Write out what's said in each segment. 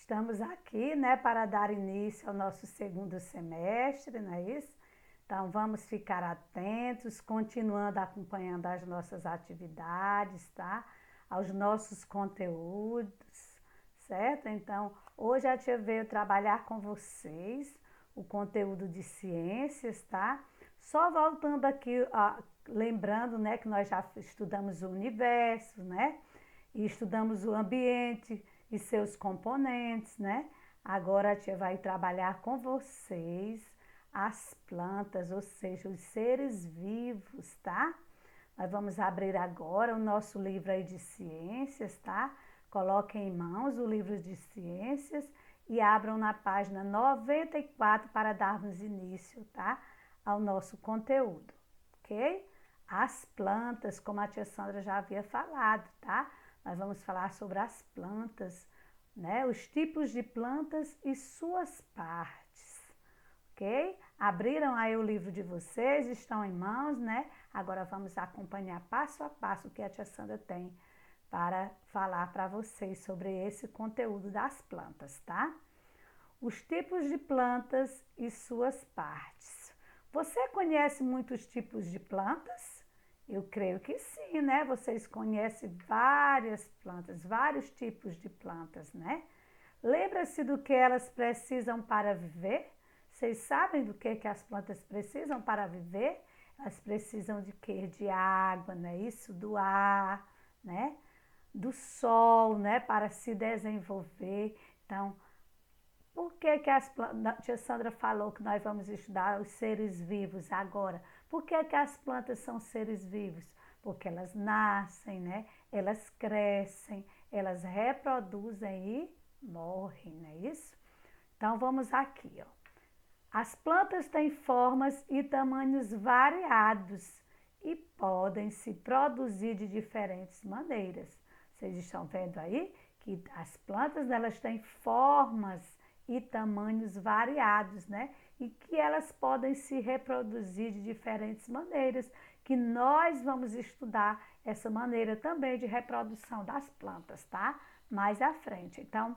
Estamos aqui, né, para dar início ao nosso segundo semestre, não é isso? Então, vamos ficar atentos, continuando acompanhando as nossas atividades, tá? Aos nossos conteúdos, certo? Então, hoje a tia veio trabalhar com vocês o conteúdo de ciências, tá? Só voltando aqui, lembrando, né, que nós já estudamos o universo, né? E estudamos o ambiente e seus componentes, né? Agora a tia vai trabalhar com vocês as plantas, ou seja, os seres vivos, tá? Nós vamos abrir agora o nosso livro aí de ciências, tá? Coloquem em mãos o livro de ciências e abram na página 94 para darmos início, tá? Ao nosso conteúdo, ok? As plantas, como a tia Sandra já havia falado, tá? Nós vamos falar sobre as plantas, né? Os tipos de plantas e suas partes, ok? Abriram aí o livro de vocês, estão em mãos, né? Agora vamos acompanhar passo a passo o que a tia Sandra tem para falar para vocês sobre esse conteúdo das plantas, tá? Os tipos de plantas e suas partes. Você conhece muitos tipos de plantas? Eu creio que sim, né? Vocês conhecem várias plantas, vários tipos de plantas, né? Lembra-se do que elas precisam para viver? Vocês sabem do que as plantas precisam para viver? Elas precisam de quê? De água, não é isso? Do ar, né? Do sol, né? Para se desenvolver. Então, por que as plantas, a tia Sandra falou que nós vamos estudar os seres vivos agora? Por que as plantas são seres vivos? Porque elas nascem, né? Elas crescem, elas reproduzem e morrem, não é isso? Então vamos aqui, ó. As plantas têm formas e tamanhos variados e podem se produzir de diferentes maneiras. Vocês estão vendo aí que as plantas elas têm formas e tamanhos variados, né? E que elas podem se reproduzir de diferentes maneiras, que nós vamos estudar essa maneira também de reprodução das plantas, tá? Mais à frente. Então,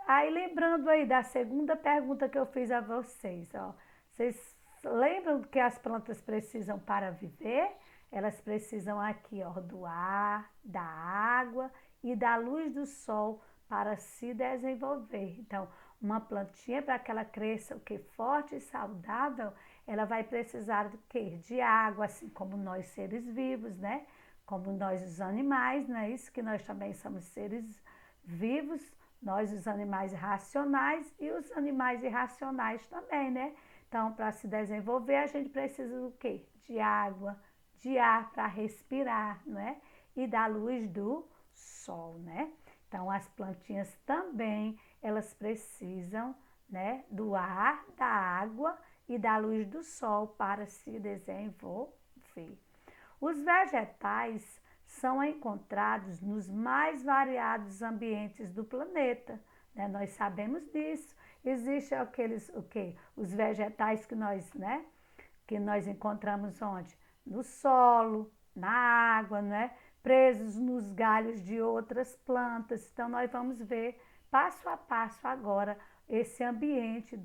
aí lembrando aí da segunda pergunta que eu fiz a vocês, ó. Vocês lembram que as plantas precisam para viver? Elas precisam aqui, ó, do ar, da água e da luz do sol para se desenvolver. Então, uma plantinha para que ela cresça o que forte e saudável, ela vai precisar do quê? De água, assim como nós seres vivos, né? Como nós os animais, não é isso que nós também somos seres vivos, nós os animais racionais e os animais irracionais também, né? Então, para se desenvolver, a gente precisa do quê? De água, de ar para respirar, né? E da luz do sol, né? Então, as plantinhas também, elas precisam, né, do ar, da água e da luz do sol para se desenvolver. Os vegetais são encontrados nos mais variados ambientes do planeta, né? Nós sabemos disso. Existem aqueles, o quê? Os vegetais que nós, né, que nós encontramos onde? No solo, na água, né? Presos nos galhos de outras plantas. Então, nós vamos ver passo a passo agora esse ambiente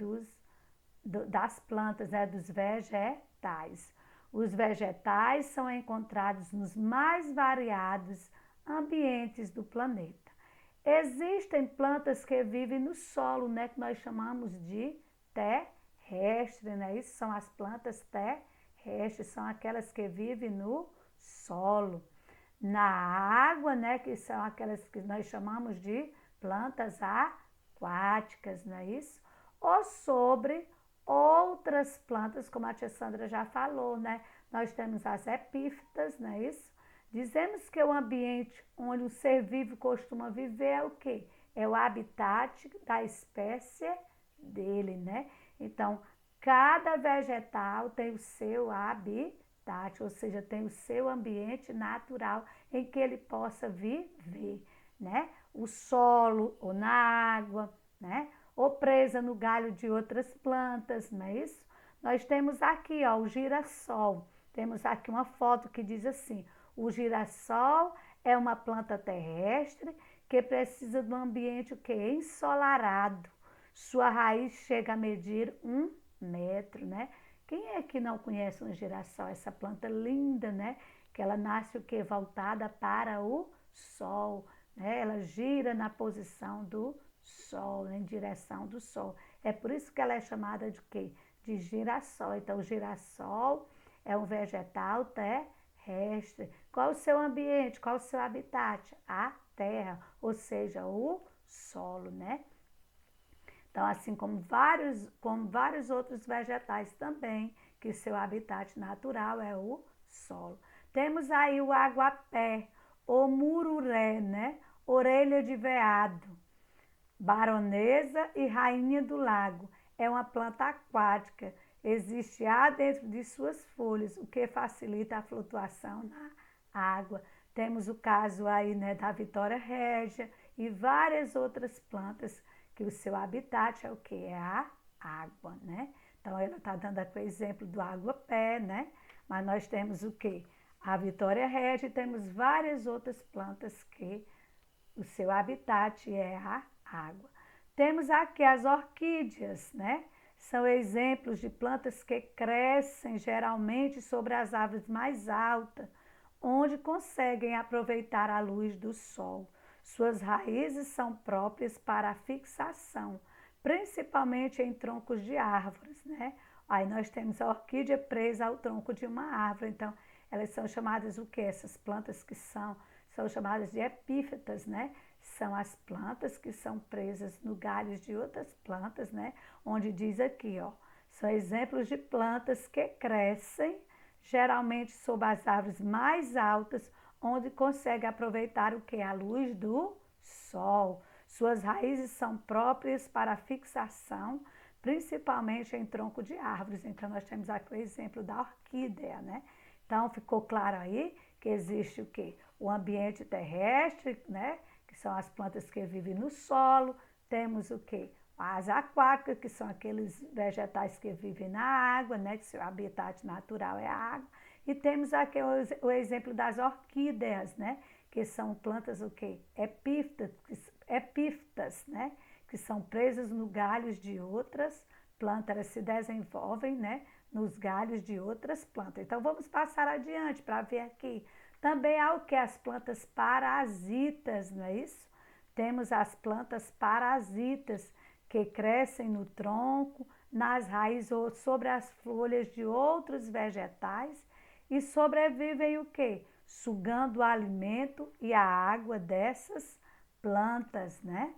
das plantas, né? Dos vegetais. Os vegetais são encontrados nos mais variados ambientes do planeta. Existem plantas que vivem no solo, né? Que nós chamamos de terrestre, né? Isso são as plantas terrestres, são aquelas que vivem no solo. Na água, né, que são aquelas que nós chamamos de plantas aquáticas, não é isso? Ou sobre outras plantas, como a tia Sandra já falou, né? Nós temos as epífitas, não é isso? Dizemos que o ambiente onde o ser vivo costuma viver é o quê? É o habitat da espécie dele, né? Então, cada vegetal tem o seu habitat, ou seja, tem o seu ambiente natural em que ele possa viver, né? O solo ou na água, né? Ou presa no galho de outras plantas, não é isso? Nós temos aqui, ó, o girassol. Temos aqui uma foto que diz assim: o girassol é uma planta terrestre que precisa de um ambiente o quê? Ensolarado. Sua raiz chega a medir 1 metro, né? Quem é que não conhece um girassol? Essa planta linda, né? Que ela nasce o quê? Voltada para o sol, né? Ela gira na posição do sol, né? Em direção do sol. É por isso que ela é chamada de quê? De girassol. Então, o girassol é um vegetal terrestre. Qual o seu ambiente? Qual o seu habitat? A terra, ou seja, o solo, né? Então, assim como vários outros vegetais também, que seu habitat natural é o solo. Temos aí o aguapé, ou mururé, né? Orelha de veado, baronesa e rainha do lago. É uma planta aquática, existe ar dentro de suas folhas, o que facilita a flutuação na água. Temos o caso aí, né, da Vitória régia e várias outras plantas que o seu habitat é o que? É a água, né? Então, ela está dando aqui o exemplo do aguapé, né? Mas nós temos o que? A Vitória régia e temos várias outras plantas que o seu habitat é a água. Temos aqui as orquídeas, né? São exemplos de plantas que crescem geralmente sobre as árvores mais altas, onde conseguem aproveitar a luz do sol. Suas raízes são próprias para a fixação, principalmente em troncos de árvores, né? Aí nós temos a orquídea presa ao tronco de uma árvore, então elas são chamadas o quê? Essas plantas que são chamadas de epífitas, né? São as plantas que são presas no galhos de outras plantas, né? Onde diz aqui, ó, são exemplos de plantas que crescem geralmente sob as árvores mais altas, onde consegue aproveitar o que? A luz do sol. Suas raízes são próprias para a fixação, principalmente em tronco de árvores. Então, nós temos aqui o exemplo da orquídea, né? Então, ficou claro aí que existe o quê? O ambiente terrestre, né? Que são as plantas que vivem no solo. Temos o quê? As aquáticas, que são aqueles vegetais que vivem na água, né? Que seu habitat natural é a água. E temos aqui o exemplo das orquídeas, né? Que são plantas o quê? Epífitas, né? Que são presas no galhos de outras plantas, elas se desenvolvem, né? Nos galhos de outras plantas. Então, vamos passar adiante para ver aqui. Também há o que? As plantas parasitas, não é isso? Temos as plantas parasitas que crescem no tronco, nas raízes ou sobre as folhas de outros vegetais e sobrevivem o quê? Sugando o alimento e a água dessas plantas, né?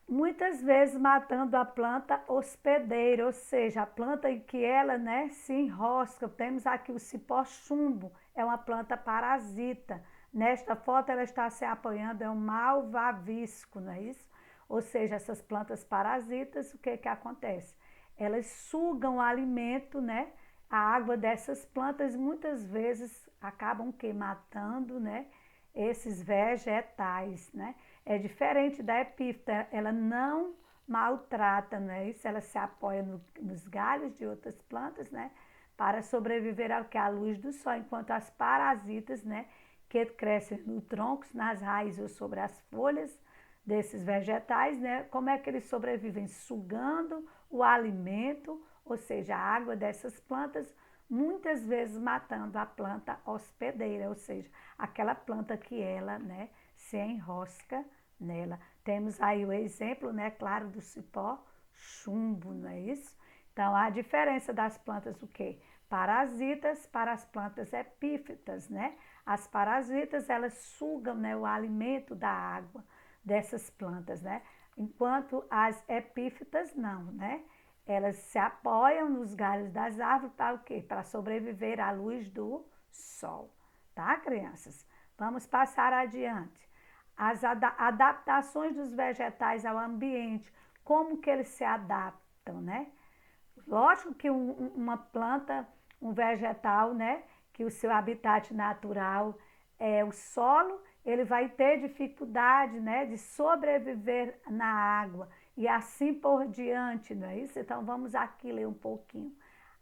Muitas vezes matando a planta hospedeira, ou seja, a planta em que ela, né, se enrosca. Temos aqui o cipó chumbo, é uma planta parasita. Nesta foto ela está se apoiando, é um malvavisco, não é isso? Ou seja, essas plantas parasitas, o que que acontece? Elas sugam o alimento, né, a água dessas plantas, muitas vezes acabam que matando, né, esses vegetais, né? É diferente da epífita, ela não maltrata, né? Isso, ela se apoia nos galhos de outras plantas, né? Para sobreviver ao que? A luz do sol, enquanto as parasitas, né? Que crescem no tronco, nas raízes ou sobre as folhas desses vegetais, né? Como é que eles sobrevivem? Sugando o alimento, ou seja, a água dessas plantas, muitas vezes matando a planta hospedeira, ou seja, aquela planta que ela, né, se enrosca nela. Temos aí o exemplo, né, claro, do cipó chumbo, não é isso? Então, a diferença das plantas, o quê? Parasitas para as plantas epífitas, né? As parasitas, elas sugam, né, o alimento da água dessas plantas, né? Enquanto as epífitas não, né? Elas se apoiam nos galhos das árvores para o quê? Para sobreviver à luz do sol, tá, crianças? Vamos passar adiante. As adaptações dos vegetais ao ambiente, como que eles se adaptam, né? Lógico que uma planta, um vegetal, né, que o seu habitat natural é o solo, ele vai ter dificuldade, né, de sobreviver na água e assim por diante, não é isso? Então vamos aqui ler um pouquinho.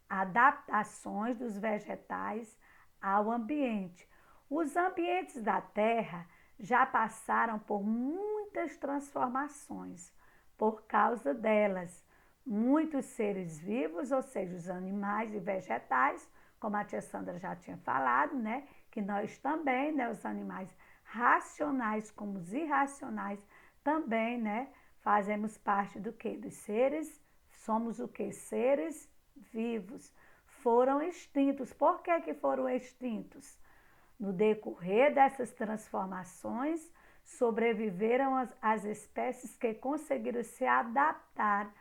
Adaptações dos vegetais ao ambiente. Os ambientes da Terra já passaram por muitas transformações por causa delas. Muitos seres vivos, ou seja, os animais e vegetais, como a tia Sandra já tinha falado, né? Que nós também, né? Os animais racionais como os irracionais, também, né? Fazemos parte do quê? Dos seres, somos o quê? Seres vivos. Foram extintos. Por que que foram extintos? No decorrer dessas transformações, sobreviveram as espécies que conseguiram se adaptar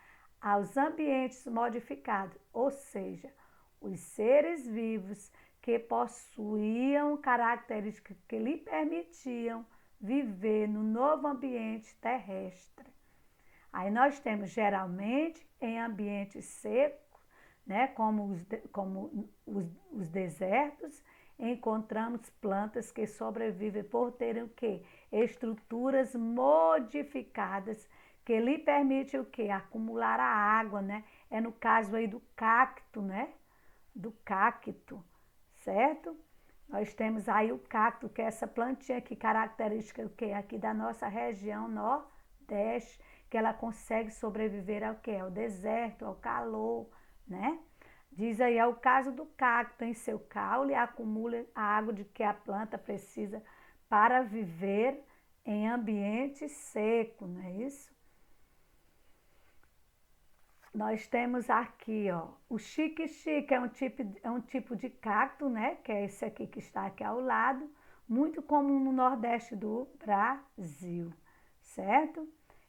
aos ambientes modificados, ou seja, os seres vivos que possuíam características que lhe permitiam viver no novo ambiente terrestre. Aí nós temos geralmente em ambientes secos, né, como os desertos, encontramos plantas que sobrevivem por terem o quê? Estruturas modificadas que lhe permitem o quê? Acumular a água, né? É no caso aí do cacto, né? Do cacto, certo? Nós temos aí o cacto, que é essa plantinha aqui, característica o quê? Aqui da nossa região nordeste, que ela consegue sobreviver ao quê? Ao deserto, ao calor, né? Diz aí, é o caso do cacto, em seu caule acumula a água de que a planta precisa para viver em ambiente seco, não é isso? Nós temos aqui, ó, o xique-xique, é um tipo de cacto, né? Que é esse aqui que está aqui ao lado, muito comum no Nordeste do Brasil, certo?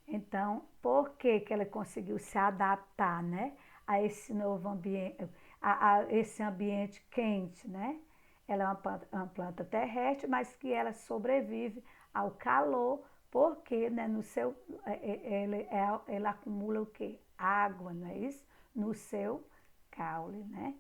Então, por que que ela conseguiu se adaptar, né? A esse novo ambiente, a esse ambiente quente, né? Ela é uma planta terrestre, mas que ela sobrevive ao calor, porque, né, no seu, ela acumula o quê? Água, não é isso? No seu caule, né?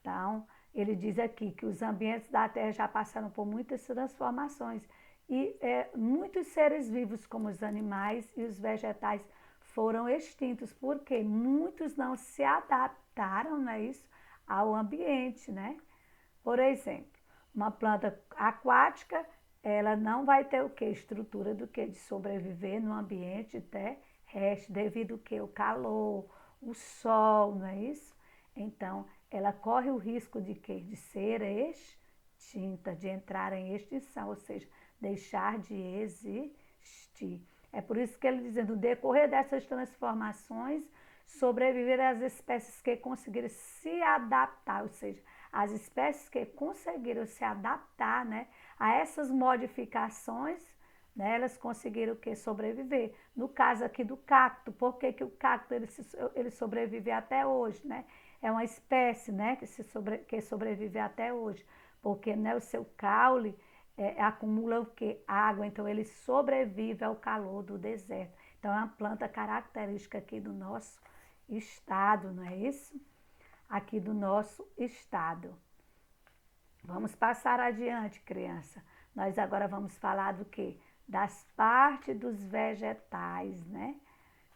Então, ele diz aqui que os ambientes da Terra já passaram por muitas transformações e muitos seres vivos, como os animais e os vegetais, foram extintos, porque muitos não se adaptaram, não é isso, ao ambiente, né? Por exemplo, uma planta aquática, ela não vai ter o que? Estrutura do que? De sobreviver no ambiente terrestre, devido ao que? O calor, o sol, não é isso? Então, ela corre o risco de quê? De ser extinta, de entrar em extinção, ou seja, deixar de existir. É por isso que ele diz, no decorrer dessas transformações, sobreviveram as espécies que conseguiram se adaptar, ou seja, as espécies que conseguiram se adaptar, né, a essas modificações, né, elas conseguiram o que? Sobreviver. No caso aqui do cacto, por que, que o cacto ele sobrevive até hoje, né? É uma espécie, né, que sobrevive até hoje, porque, né, o seu caule acumula o que? Água, então ele sobrevive ao calor do deserto. Então é uma planta característica aqui do nosso estado, não é isso? Aqui do nosso estado. Vamos passar adiante, criança. Nós agora vamos falar do quê? Das partes dos vegetais, né?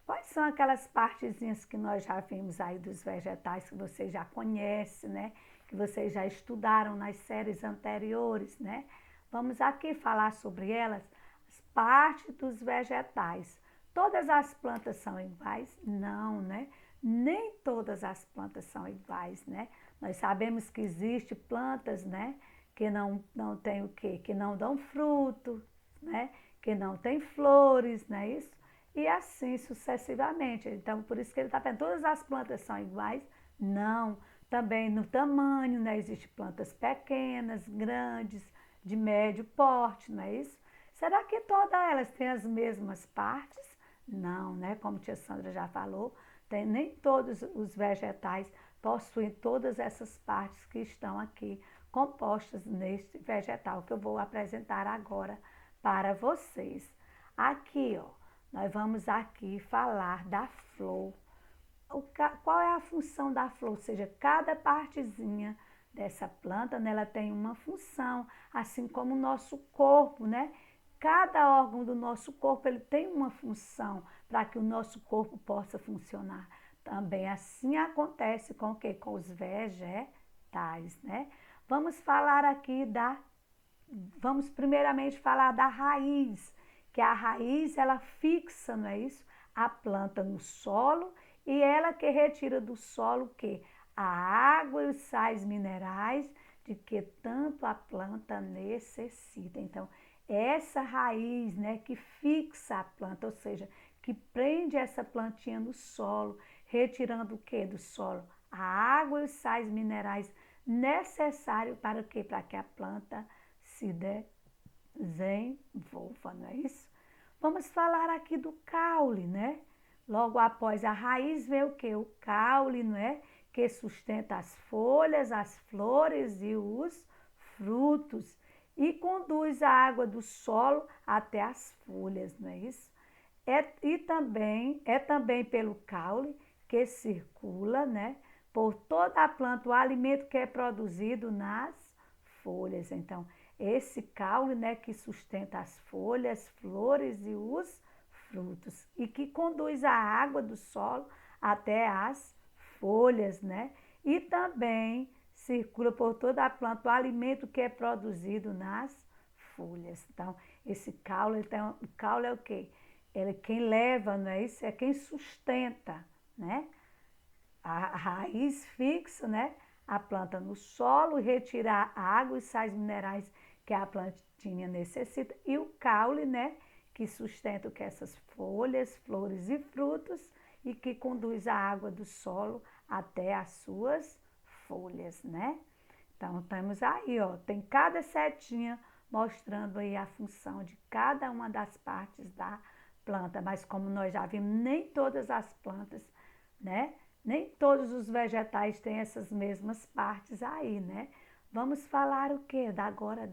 Quais são aquelas partezinhas que nós já vimos aí dos vegetais que vocês já conhecem, né? Que vocês já estudaram nas séries anteriores, né? Vamos aqui falar sobre elas, as partes dos vegetais. Todas as plantas são iguais? Não, né? Nem todas as plantas são iguais, né? Nós sabemos que existem plantas, né? Que não tem o quê? Que não dão fruto, né? Que não tem flores, não é isso? E assim sucessivamente. Então, por isso que ele está perguntando, todas as plantas são iguais? Não. Também no tamanho, né? Existem plantas pequenas, grandes, de médio porte, não é isso? Será que todas elas têm as mesmas partes? Não, né? Como a tia Sandra já falou, nem todos os vegetais possuem todas essas partes que estão aqui compostas neste vegetal que eu vou apresentar agora para vocês. Aqui, ó, nós vamos aqui falar da flor. Qual é a função da flor? Ou seja, cada partezinha dessa planta, né, ela tem uma função, assim como o nosso corpo, né? Cada órgão do nosso corpo, ele tem uma função para que o nosso corpo possa funcionar. Também assim acontece com o quê? Com os vegetais, né? Vamos falar aqui da vamos primeiramente falar da raiz, que a raiz ela fixa, não é isso? A planta no solo e ela que retira do solo o quê? A água e os sais minerais de que tanto a planta necessita. Então, essa raiz, né, que fixa a planta, ou seja, que prende essa plantinha no solo, retirando o que do solo? A água e os sais minerais necessários para o quê? Para que a planta se desenvolva, não é isso? Vamos falar aqui do caule, né? Logo após a raiz vem o que? O caule, não é? Que sustenta as folhas, as flores e os frutos e conduz a água do solo até as folhas, não é isso? É também pelo caule que circula, né? Por toda a planta o alimento que é produzido nas folhas. Então, esse caule, né, que sustenta as folhas, flores e os frutos e que conduz a água do solo até as folhas, né? E também circula por toda a planta o alimento que é produzido nas folhas. Então, esse caule, então, o caule é o quê? Ele é quem leva, não é isso? É quem sustenta, né? A raiz fixa, né? A planta no solo, retirar a água e sais minerais que a plantinha necessita e o caule, né? Que sustenta o que essas folhas, flores e frutos e que conduz a água do solo até as suas folhas, né? Então, temos aí, ó, tem cada setinha mostrando aí a função de cada uma das partes da planta, mas como nós já vimos, nem todas as plantas, né? Nem todos os vegetais têm essas mesmas partes aí, né? Vamos falar o quê? Agora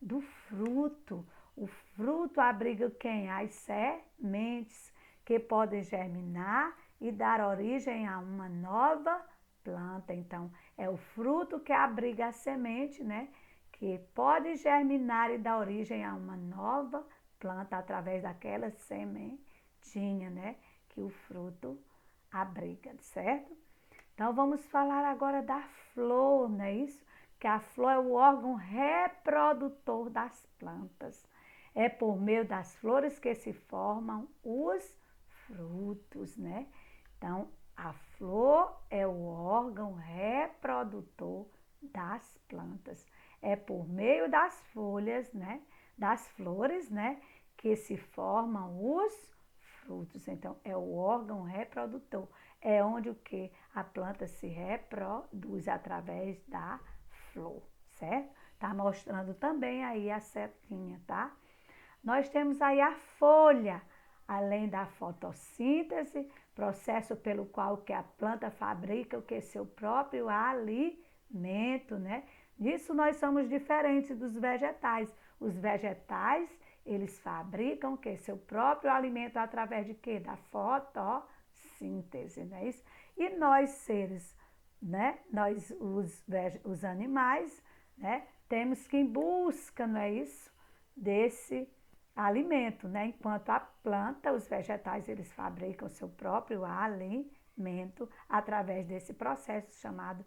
do fruto. O fruto abriga quem? As sementes que podem germinar e dar origem a uma nova planta. Então, é o fruto que abriga a semente, né? Que pode germinar e dar origem a uma nova planta através daquela sementinha, né? Que o fruto abriga, certo? Então, vamos falar agora da flor, não é isso? Que a flor é o órgão reprodutor das plantas. É por meio das flores que se formam os frutos, né? Então, a flor é o órgão reprodutor das plantas. É por meio das folhas, né? Das flores, né? Que se formam os frutos. Então, é o órgão reprodutor. É onde o que? A planta se reproduz através da flor, certo? Tá mostrando também aí a setinha, tá? Nós temos aí a folha, além da fotossíntese, processo pelo qual que a planta fabrica o que? Seu próprio alimento, né? Nisso nós somos diferentes dos vegetais. Os vegetais, eles fabricam o que? Seu próprio alimento através de quê? Da fotossíntese, não é isso? E nós seres, né? Nós, os animais, né? Temos que ir em busca, não é isso? Desse alimento, né? Enquanto a planta, os vegetais, eles fabricam seu próprio alimento através desse processo chamado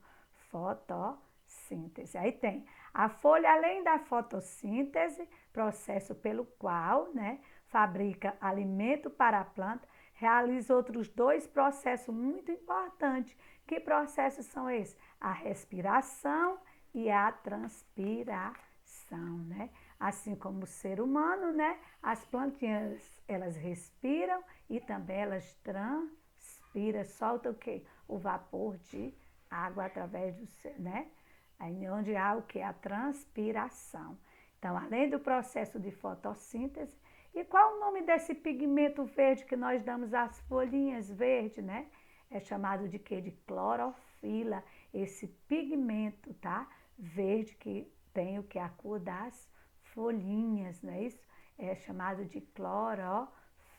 fotossíntese. Aí tem a folha, além da fotossíntese, processo pelo qual, né, fabrica alimento para a planta, realiza outros dois processos muito importantes. Que processos são esses? A respiração e a transpiração, né? Assim como o ser humano, né? As plantinhas, elas respiram e também elas transpiram, soltam o quê? O vapor de água através do, né? Aí onde há o que? A transpiração. Então, além do processo de fotossíntese, e qual o nome desse pigmento verde que nós damos às folhinhas verdes, né? É chamado de quê? De clorofila. Esse pigmento, tá? Verde que tem o que? A cor das folhinhas, não é isso? É chamado de clorofila.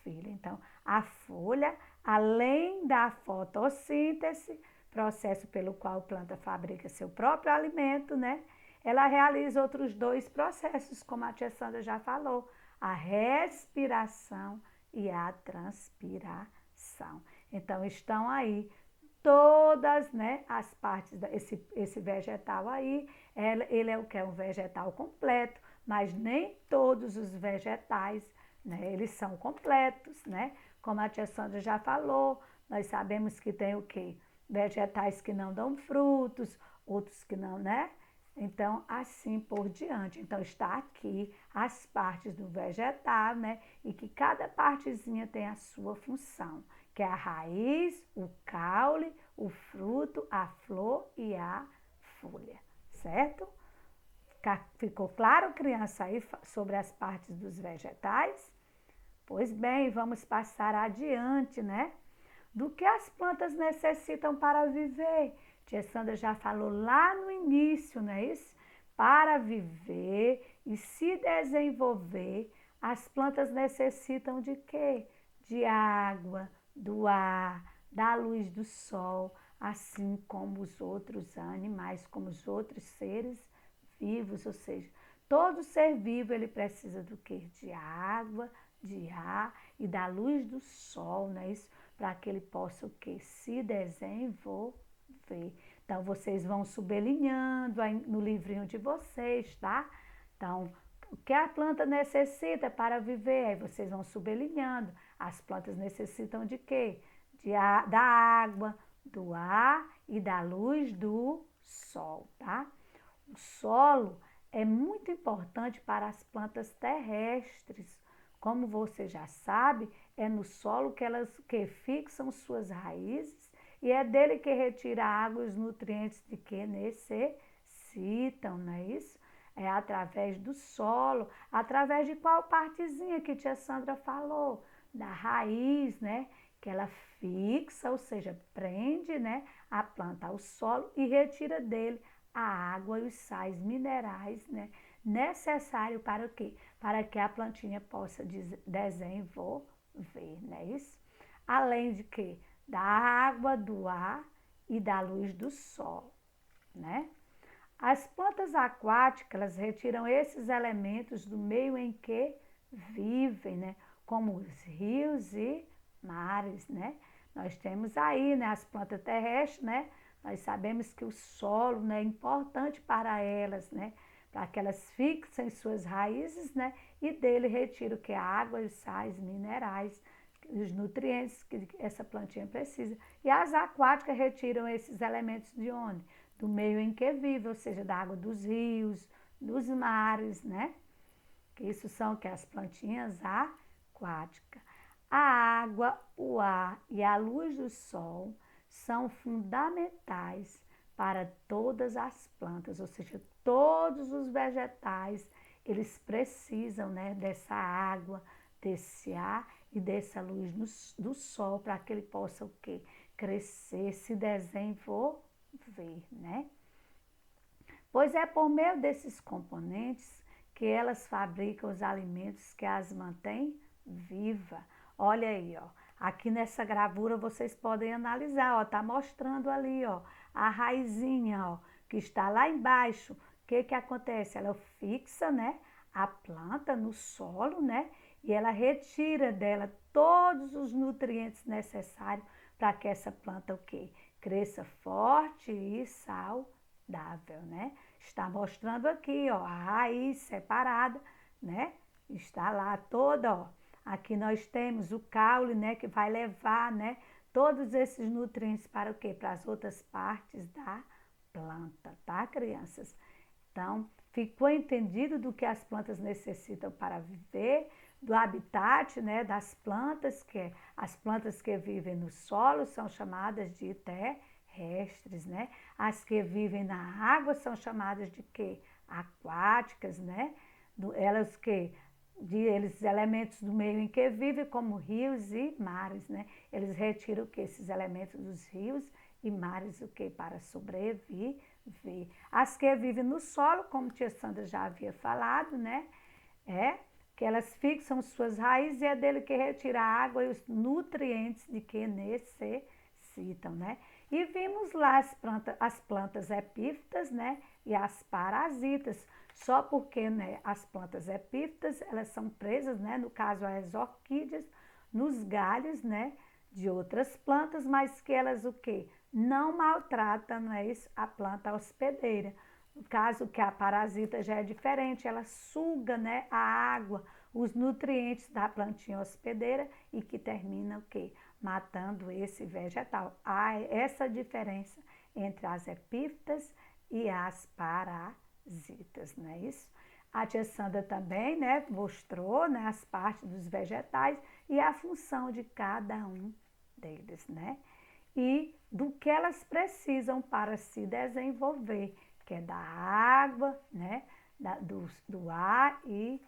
Então, a folha, além da fotossíntese, processo pelo qual a planta fabrica seu próprio alimento, né? Ela realiza outros dois processos, como a tia Sandra já falou, a respiração e a transpiração. Então, estão aí todas, né, as partes desse esse vegetal aí, ele é o que? É um vegetal completo, mas nem todos os vegetais, né, eles são completos, né? Como a tia Sandra já falou, nós sabemos que tem o quê? Vegetais que não dão frutos, outros que não, né? Então, assim por diante. Então, está aqui as partes do vegetal, né? E que cada partezinha tem a sua função, que é a raiz, o caule, o fruto, a flor e a folha, certo? Ficou claro, criança, aí sobre as partes dos vegetais? Pois bem, vamos passar adiante, né? Do que as plantas necessitam para viver. Tia Sandra já falou lá no início, não é isso? Para viver e se desenvolver, as plantas necessitam de quê? De água, do ar, da luz do sol, assim como os outros animais, como os outros seres vivos, ou seja, todo ser vivo ele precisa do quê? De água, de ar e da luz do sol, não é isso? Para que ele possa o quê? Se desenvolver. Então, vocês vão sublinhando aí no livrinho de vocês, tá? Então, o que a planta necessita para viver? Aí vocês vão sublinhando. As plantas necessitam de quê? Da água, do ar e da luz do sol, tá? O solo é muito importante para as plantas terrestres. Como você já sabe, é no solo que elas que fixam suas raízes e é dele que retira a água e os nutrientes de que necessitam, não é isso? É através do solo, através de qual partezinha que tia Sandra falou? Da raiz, né? Que ela fixa, ou seja, prende, né, a planta ao solo e retira dele a água e os sais minerais, né, necessário para o quê? Para que a plantinha possa desenvolver, não é isso? Além de quê? Da água, do ar e da luz do sol, né? As plantas aquáticas, elas retiram esses elementos do meio em que vivem, né? Como os rios e mares, né? Nós temos aí, né, as plantas terrestres, né? Nós sabemos que o solo, né, é importante para elas, né? Para que elas fixem suas raízes, né? E dele retira o que? A água, os sais minerais, os nutrientes que essa plantinha precisa. E as aquáticas retiram esses elementos de onde? Do meio em que vive, ou seja, da água dos rios, dos mares, né? Que isso são que as plantinhas aquáticas. A água, o ar e a luz do sol são fundamentais para todas as plantas, ou seja, todos os vegetais, eles precisam, né, dessa água, desse ar e dessa luz do sol para que ele possa o quê? Crescer, se desenvolver, né? Pois é por meio desses componentes que elas fabricam os alimentos que as mantêm viva. Olha aí, ó. Aqui nessa gravura vocês podem analisar, ó, tá mostrando ali, ó, a raizinha, ó, que está lá embaixo. O que que acontece? Ela fixa, né, a planta no solo, né, e ela retira dela todos os nutrientes necessários para que essa planta o quê? Cresça forte e saudável, né? Está mostrando aqui, ó, a raiz separada, né? Está lá toda, ó. Aqui nós temos o caule, né, que vai levar, né, todos esses nutrientes para o quê? Para as outras partes da planta, tá, crianças? Então, ficou entendido do que as plantas necessitam para viver, do habitat, né, das plantas, que as plantas que vivem no solo são chamadas de terrestres, né? As que vivem na água são chamadas de quê? Aquáticas, né? Elas que eles elementos do meio em que vivem, como rios e mares, né? Eles retiram o que? Esses elementos dos rios e mares, o que? Para sobreviver. As que vivem no solo, como tia Sandra já havia falado, né? Que elas fixam suas raízes e é dele que retira a água e os nutrientes de que necessitam, né? E vimos lá as plantas epífitas, né? E as parasitas, só porque, né, as plantas epífitas, elas são presas, né, no caso as orquídeas, nos galhos, né, de outras plantas, mas que elas o quê? Não maltratam, não é isso, a planta hospedeira. No caso que a parasita já é diferente, ela suga, né, a água, os nutrientes da plantinha hospedeira e que termina o quê? Matando esse vegetal. Há essa diferença entre as epífitas e as parasitas, não é isso? A tia Sandra também, né, mostrou, né, as partes dos vegetais e a função de cada um deles, né? E do que elas precisam para se desenvolver, que é da água, né, do ar e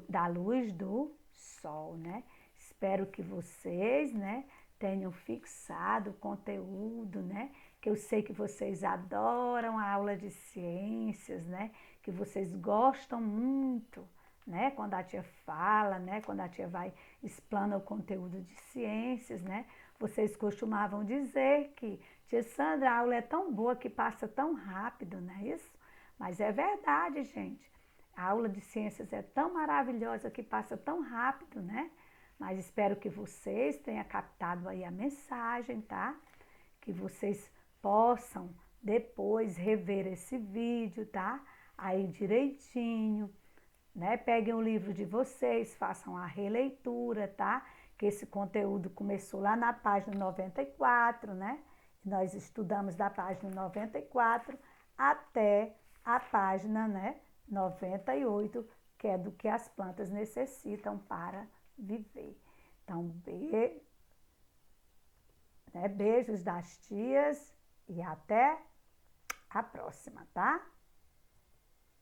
da luz do sol, né? Espero que vocês, né, tenham fixado o conteúdo, né? Que eu sei que vocês adoram a aula de ciências, né? Que vocês gostam muito, né? Quando a tia fala, né? Quando a tia vai explana o conteúdo de ciências, né? Vocês costumavam dizer que, tia Sandra, a aula é tão boa que passa tão rápido, não é isso? Mas é verdade, gente. A aula de ciências é tão maravilhosa que passa tão rápido, né? Mas espero que vocês tenham captado aí a mensagem, tá? Que vocês possam depois rever esse vídeo, tá? Aí direitinho, né? Peguem o livro de vocês, façam a releitura, tá? Que esse conteúdo começou lá na página 94, né? Nós estudamos da página 94 até a página, né, 98, que é do que as plantas necessitam para viver. Então, beijos das tias e até a próxima, tá?